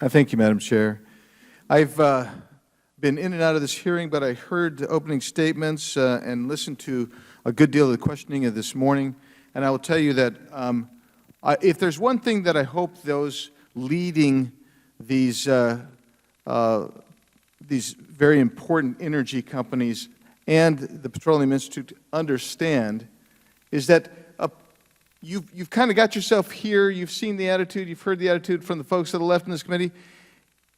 Thank you, Madam Chair. I've been in and out of this hearing, but I heard the opening statements and listened to a good deal of the questioning of this morning. And I will tell you that if there's one thing that I hope those leading these very important energy companies and the Petroleum Institute understand, is that you've kind of got yourself here, you've seen the attitude, you've heard the attitude from the folks to the left in this committee.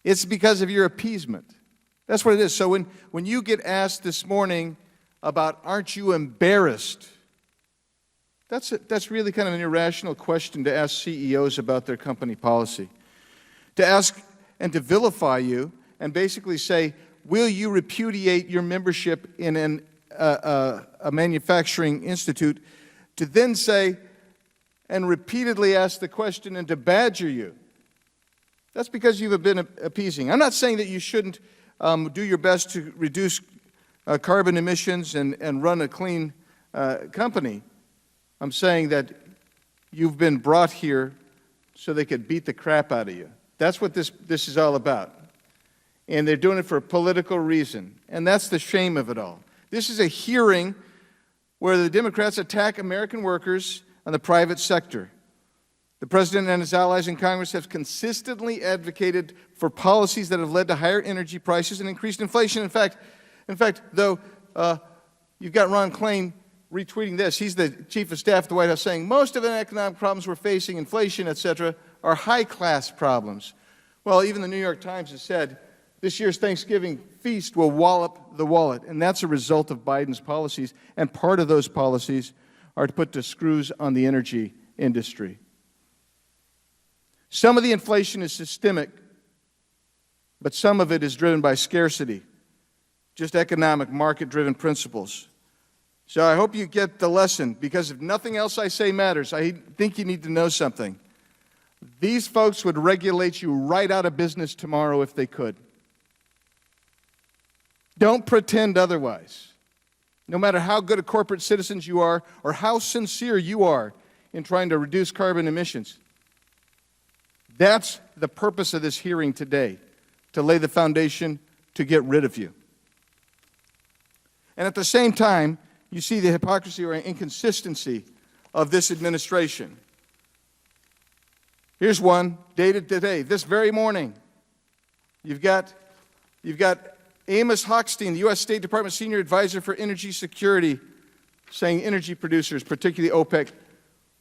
It's because of your appeasement. That's what it is. So when you get asked this morning about, aren't you embarrassed? That's really kind of an irrational question to ask CEOs about their company policy. To ask and to vilify you and basically say, will you repudiate your membership in a manufacturing institute, to then say and repeatedly ask the question and to badger you. That's because you've been appeasing. I'm not saying that you shouldn't do your best to reduce carbon emissions and run a clean company. I'm saying that you've been brought here so they could beat the crap out of you. That's what this is all about. And they're doing it for a political reason. And that's the shame of it all. This is a hearing where the Democrats attack American workers and the private sector. The President and his allies in Congress have consistently advocated for policies that have led to higher energy prices and increased inflation. In fact, though, you've got Ron Klain retweeting this. He's the chief of staff at the White House saying, most of the economic problems we're facing, inflation, et cetera, are high-class problems. Well, even the New York Times has said this year's Thanksgiving feast will wallop the wallet, and that's a result of Biden's policies, and part of those policies are to put the screws on the energy industry. Some of the inflation is systemic, but some of it is driven by scarcity, just economic, market-driven principles. So I hope you get the lesson, because if nothing else I say matters, I think you need to know something. These folks would regulate you right out of business tomorrow if they could. Don't pretend otherwise. No matter how good a corporate citizen you are or how sincere you are in trying to reduce carbon emissions. That's the purpose of this hearing today, to lay the foundation to get rid of you. And at the same time, you see the hypocrisy or inconsistency of this administration. Here's one dated today, this very morning. You've got Amos Hochstein, the U.S. State Department Senior Advisor for Energy Security, saying energy producers, particularly OPEC,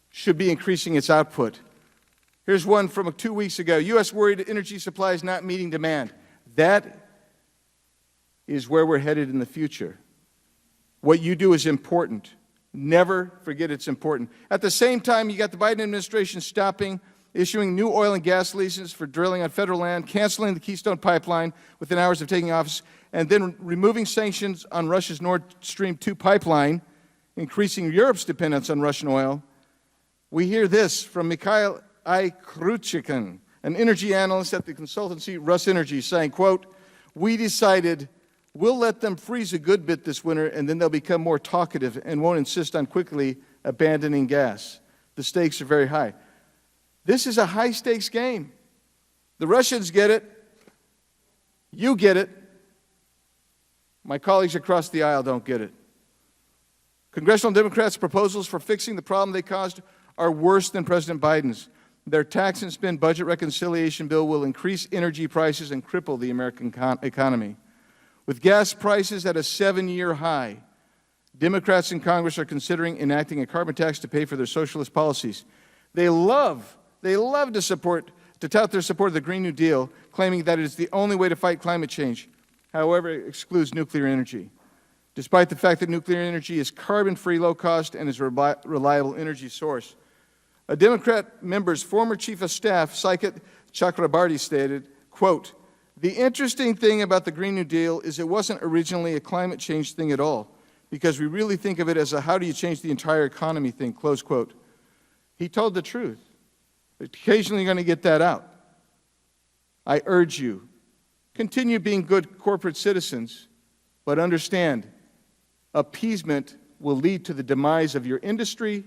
should be increasing its output. Here's one from 2 weeks ago. U.S. worried energy supply is not meeting demand. That is where we're headed in the future. What you do is important. Never forget it's important. At the same time, you got the Biden administration issuing new oil and gas leases for drilling on federal land, canceling the Keystone Pipeline within hours of taking office, and then removing sanctions on Russia's Nord Stream 2 pipeline, increasing Europe's dependence on Russian oil. We hear this from Mikhail Kruchikin, an energy analyst at the consultancy RusEnergy, saying, quote, we decided we'll let them freeze a good bit this winter, and then they'll become more talkative and won't insist on quickly abandoning gas. The stakes are very high. This is a high-stakes game. The Russians get it. You get it. My colleagues across the aisle don't get it. Congressional Democrats' proposals for fixing the problem they caused are worse than President Biden's. Their tax and spend budget reconciliation bill will increase energy prices and cripple the American economy. With gas prices at a 7-year high, Democrats in Congress are considering enacting a carbon tax to pay for their socialist policies. They love to tout their support of the Green New Deal, claiming that it is the only way to fight climate change. However, it excludes nuclear energy, despite the fact that nuclear energy is carbon-free, low-cost, and is a reliable energy source. A Democrat member's former chief of staff, Saikat Chakrabarty, stated, quote, the interesting thing about the Green New Deal is it wasn't originally a climate change thing at all, because we really think of it as a how do you change the entire economy thing, close quote. He told the truth. Occasionally you're going to get that out. I urge you, continue being good corporate citizens, but understand, appeasement will lead to the demise of your industry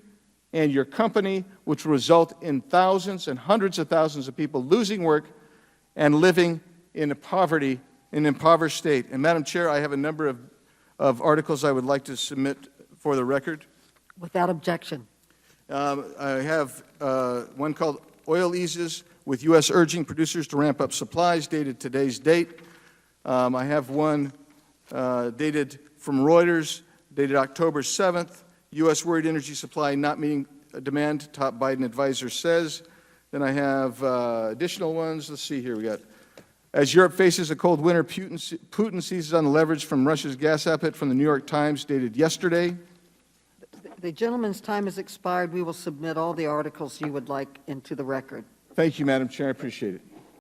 and your company, which will result in thousands and hundreds of thousands of people losing work and living in poverty in an impoverished state. And Madam Chair, I have a number of articles I would like to submit for the record. Without objection. I have one called Oil Eases, with U.S. urging producers to ramp up supplies, dated today's date. I have one dated from Reuters, dated October 7th. U.S. worried energy supply not meeting demand, top Biden advisor says. Then I have additional ones. Let's see here. We got, as Europe faces a cold winter, Putin seizes on the leverage from Russia's gas output, from the New York Times, dated yesterday. The gentleman's time has expired. We will submit all the articles you would like into the record. Thank you, Madam Chair. I appreciate it.